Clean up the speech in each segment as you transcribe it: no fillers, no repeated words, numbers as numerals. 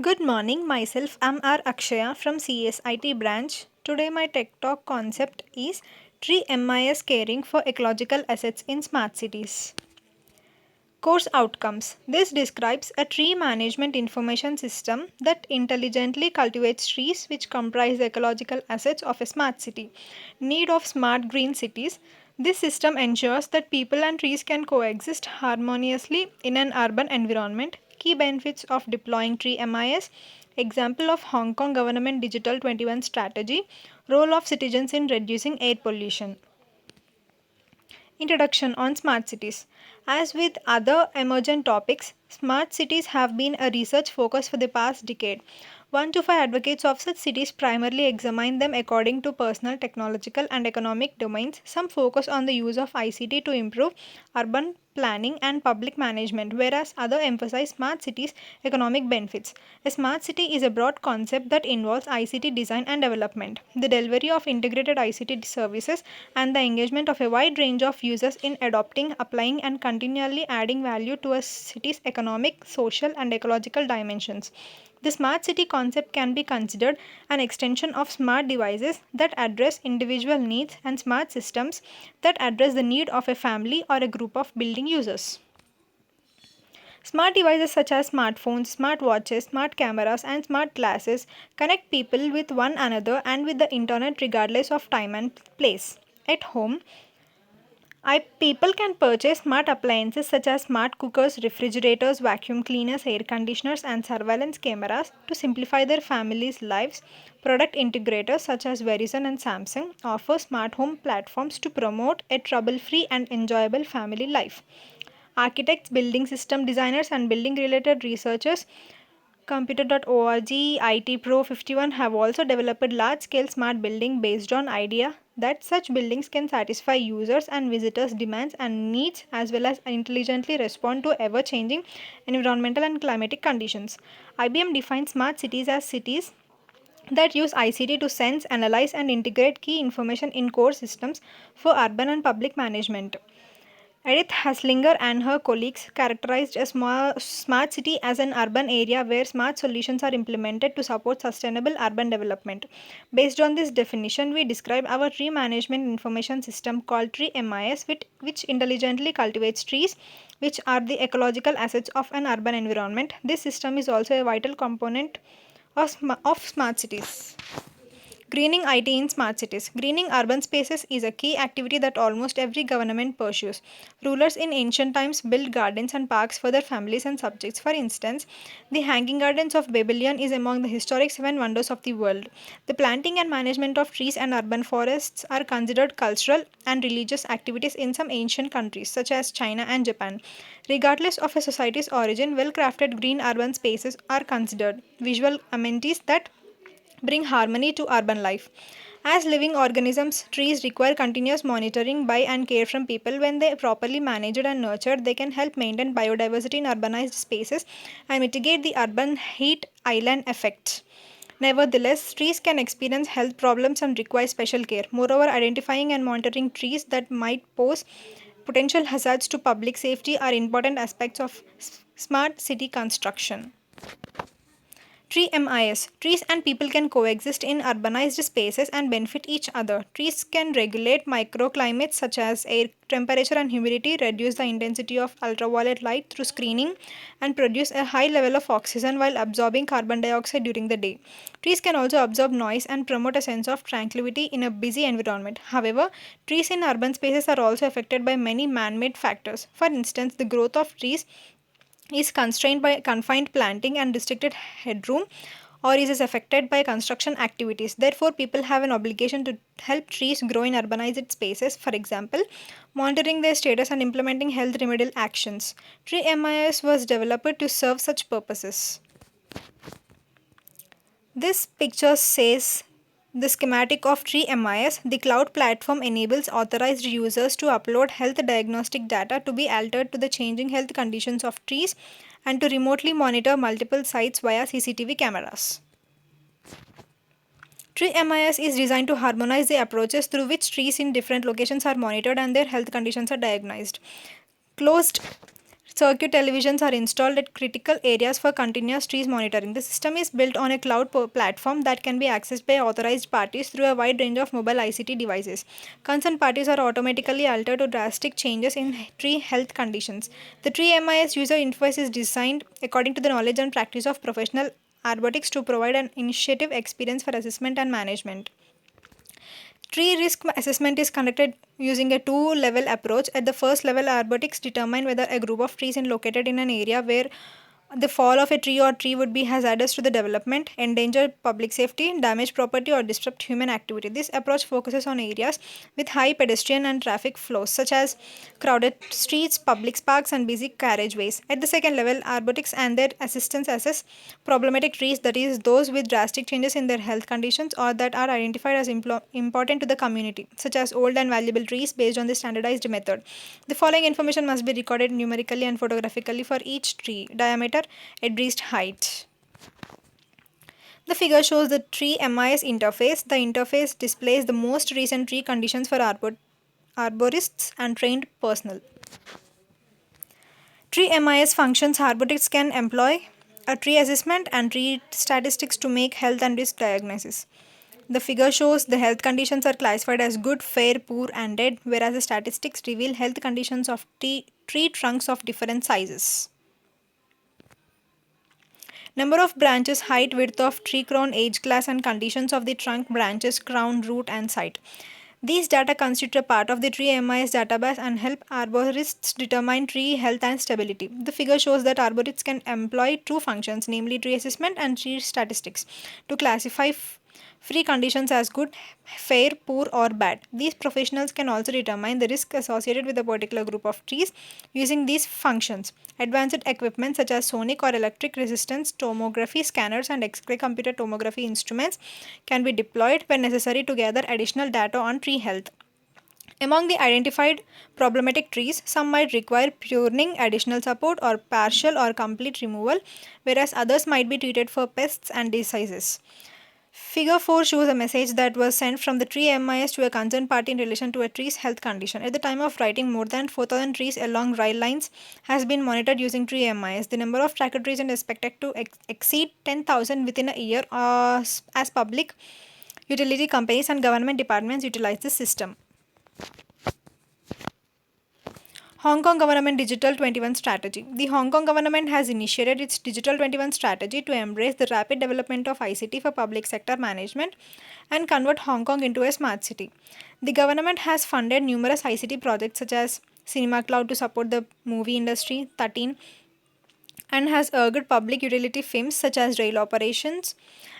Good morning, myself I'm R. Akshaya from CSIT branch. Today my Tech Talk concept is Tree MIS Caring for Ecological Assets in Smart Cities. Course outcomes. This describes a tree management information system that intelligently cultivates trees which comprise the ecological assets of a smart city. Need of smart green cities. This system ensures that people and trees can coexist harmoniously in an urban environment. Key benefits of deploying tree MIS. Example of Hong Kong government digital 21 strategy. Role of citizens in reducing air pollution. Introduction on smart cities. As with other emergent topics, smart cities have been a research focus for the past decade. 1 to 5 advocates of such cities primarily examine them according to personal, technological, and economic domains. Some focus on the use of ICT to improve urban planning and public management, whereas others emphasize smart cities' economic benefits. A smart city is a broad concept that involves ICT design and development, the delivery of integrated ICT services, and the engagement of a wide range of users in adopting, applying, and continually adding value to a city's economic, social, and ecological dimensions. The smart city concept can be considered an extension of smart devices that address individual needs and smart systems that address the need of a family or a group of building users. Smart devices such as smartphones, smart watches, smart cameras, and smart glasses connect people with one another and with the internet regardless of time and place. At home, people can purchase smart appliances such as smart cookers, refrigerators, vacuum cleaners, air conditioners, and surveillance cameras to simplify their families' lives. Product integrators such as Verizon and Samsung offer smart home platforms to promote a trouble free and enjoyable family life. Architects, building system designers, and building related researchers Computer.org, IT Pro 51 have also developed large scale smart building based on idea that such buildings can satisfy users and visitors demands and needs as well as intelligently respond to ever changing environmental and climatic conditions. IBM defines smart cities as cities that use ICT to sense, analyze and integrate key information in core systems for urban and public management. Edith Haslinger and her colleagues characterized a smart city as an urban area where smart solutions are implemented to support sustainable urban development. Based on this definition, we describe our tree management information system called Tree MIS, which intelligently cultivates trees, which are the ecological assets of an urban environment. This system is also a vital component of smart cities. Greening IT in smart cities. Greening urban spaces is a key activity that almost every government pursues. Rulers in ancient times built gardens and parks for their families and subjects. For instance, the Hanging Gardens of Babylon is among the historic 7 wonders of the world. The planting and management of trees and urban forests are considered cultural and religious activities in some ancient countries, such as China and Japan. Regardless of a society's origin, well crafted green urban spaces are considered visual amenities that bring harmony to urban life. As living organisms, trees require continuous monitoring by and care from people. When they are properly managed and nurtured, they can help maintain biodiversity in urbanized spaces and mitigate the urban heat island effect. Nevertheless, trees can experience health problems and require special care. Moreover, identifying and monitoring trees that might pose potential hazards to public safety are important aspects of smart city construction. Tree MIS. Trees and people can coexist in urbanized spaces and benefit each other. Trees can regulate microclimates such as air temperature and humidity, reduce the intensity of ultraviolet light through screening, and produce a high level of oxygen while absorbing carbon dioxide during the day. Trees can also absorb noise and promote a sense of tranquility in a busy environment. However, trees in urban spaces are also affected by many man made factors. For instance, the growth of trees is constrained by confined planting and restricted headroom or is affected by construction activities. Therefore, people have an obligation to help trees grow in urbanized spaces, for example, monitoring their status and implementing health remedial actions. Tree MIS was developed to serve such purposes. This picture says the schematic of Tree MIS. The cloud platform enables authorized users to upload health diagnostic data to be altered to the changing health conditions of trees and to remotely monitor multiple sites via CCTV cameras. Tree MIS is designed to harmonize the approaches through which trees in different locations are monitored and their health conditions are diagnosed. Closed circuit televisions are installed at critical areas for continuous trees monitoring. The system is built on a cloud platform that can be accessed by authorized parties through a wide range of mobile ICT devices. Concerned parties are automatically altered to drastic changes in tree health conditions. The Tree MIS user interface is designed according to the knowledge and practice of professional arborists to provide an initiative experience for assessment and management. Tree risk assessment is conducted using a two-level approach. At the first level, arborists determine whether a group of trees is located in an area where the fall of a tree or tree would be hazardous to the development, endanger public safety, damage property, or disrupt human activity. This approach focuses on areas with high pedestrian and traffic flows, such as crowded streets, public parks, and busy carriageways. At the second level, arborists and their assistants assess problematic trees, that is, those with drastic changes in their health conditions or that are identified as important to the community, such as old and valuable trees based on the standardized method. The following information must be recorded numerically and photographically for each tree: diameter, at height. The figure shows the tree MIS interface. The interface displays the most recent tree conditions for arborists and trained personnel. Tree MIS functions: arborists can employ a tree assessment and tree statistics to make health and risk diagnosis. The figure shows the health conditions are classified as good, fair, poor, and dead, whereas the statistics reveal health conditions of tree trunks of different sizes. Number of branches, height, width of tree crown, age class, and conditions of the trunk, branches, crown, root, and site. These data constitute a part of the Tree MIS database and help arborists determine tree health and stability. The figure shows that arborists can employ two functions, namely tree assessment and tree statistics, to classify free conditions as good, fair, poor, or bad. These professionals can also determine the risk associated with a particular group of trees using these functions. Advanced equipment such as sonic or electric resistance tomography scanners and X-ray computer tomography instruments can be deployed when necessary to gather additional data on tree health. Among the identified problematic trees, some might require pruning, additional support, or partial or complete removal, whereas others might be treated for pests and diseases. Figure 4 shows a message that was sent from the Tree MIS to a concerned party in relation to a tree's health condition. At the time of writing, more than 4,000 trees along rail lines has been monitored using Tree MIS. The number of tracker trees is expected to exceed 10,000 within a year as public utility companies and government departments utilize this system. Hong Kong Government Digital 21 Strategy. The Hong Kong government has initiated its Digital 21 strategy to embrace the rapid development of ICT for public sector management and convert Hong Kong into a smart city. The government has funded numerous ICT projects such as Cinema Cloud to support the movie industry, 13, and has urged public utility firms such as rail operations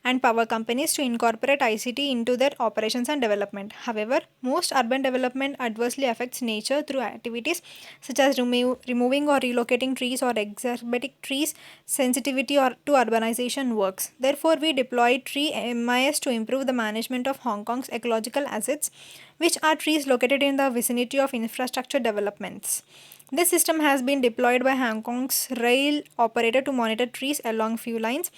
and power companies to incorporate ICT into their operations and development. However, most urban development adversely affects nature through activities such as removing or relocating trees or exacerbating trees sensitivity or to urbanization works. Therefore, we deployed Tree MIS to improve the management of Hong Kong's ecological assets, which are trees located in the vicinity of infrastructure developments. This system has been deployed by Hong Kong's rail operator to monitor trees along few lines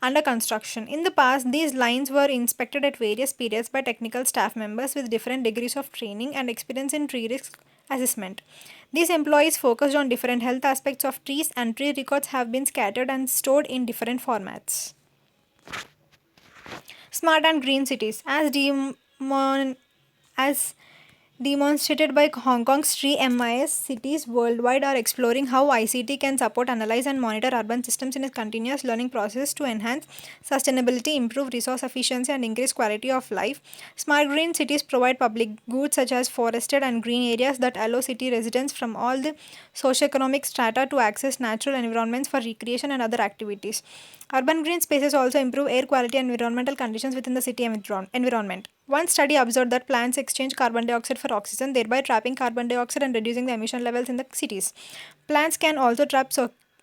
under construction. In the past, these lines were inspected at various periods by technical staff members with different degrees of training and experience in tree risk assessment. These employees focused on different health aspects of trees, and tree records have been scattered and stored in different formats. Smart and green cities. As demonstrated by Hong Kong's Tree MIS, cities worldwide are exploring how ICT can support, analyze, and monitor urban systems in a continuous learning process to enhance sustainability, improve resource efficiency, and increase quality of life. Smart green cities provide public goods such as forested and green areas that allow city residents from all the socioeconomic strata to access natural environments for recreation and other activities. Urban green spaces also improve air quality and environmental conditions within the city environment. One study observed that plants exchange carbon dioxide for oxygen, thereby trapping carbon dioxide and reducing the emission levels in the cities. Plants can also trap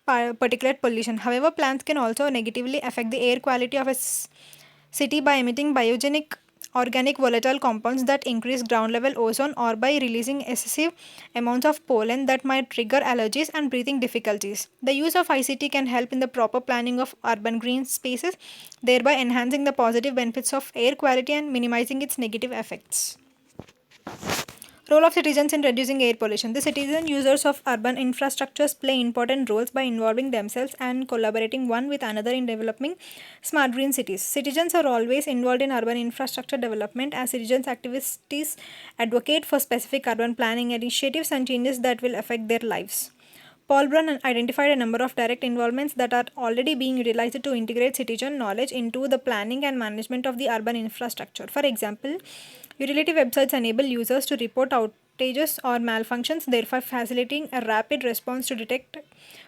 particulate pollution. However, plants can also negatively affect the air quality of a city by emitting biogenic organic volatile compounds that increase ground level ozone or by releasing excessive amounts of pollen that might trigger allergies and breathing difficulties. The use of ICT can help in the proper planning of urban green spaces, thereby enhancing the positive benefits of air quality and minimizing its negative effects. Role of citizens in reducing air pollution. The citizen users of urban infrastructures play important roles by involving themselves and collaborating one with another in developing smart green cities. Citizens are always involved in urban infrastructure development as citizens activities advocate for specific urban planning initiatives and changes that will affect their lives. Paul Brun identified a number of direct involvements that are already being utilized to integrate citizen knowledge into the planning and management of the urban infrastructure. For example, utility websites enable users to report outages or malfunctions, thereby facilitating a rapid response to detect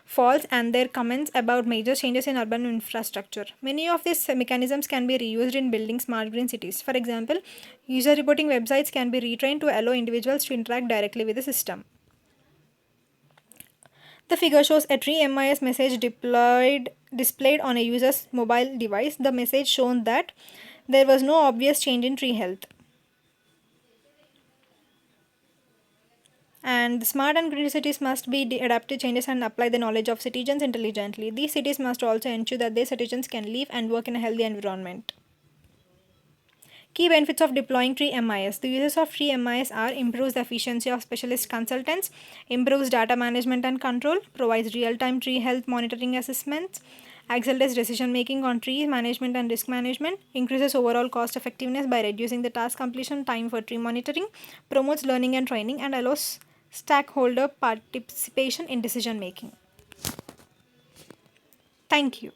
faults and their comments about major changes in urban infrastructure. Many of these mechanisms can be reused in building smart green cities. For example, user reporting websites can be retrained to allow individuals to interact directly with the system. The figure shows a tree MIS message displayed on a user's mobile device. The message shown that there was no obvious change in tree health. And the smart and green cities must be adapt to changes and apply the knowledge of citizens intelligently. These cities must also ensure that their citizens can live and work in a healthy environment. Key benefits of deploying Tree MIS. The uses of Tree MIS are improves the efficiency of specialist consultants, improves data management and control, provides real-time tree health monitoring assessments, accelerates decision making on tree management and risk management, increases overall cost effectiveness by reducing the task completion time for tree monitoring, promotes learning and training, and allows stakeholder participation in decision making. Thank you.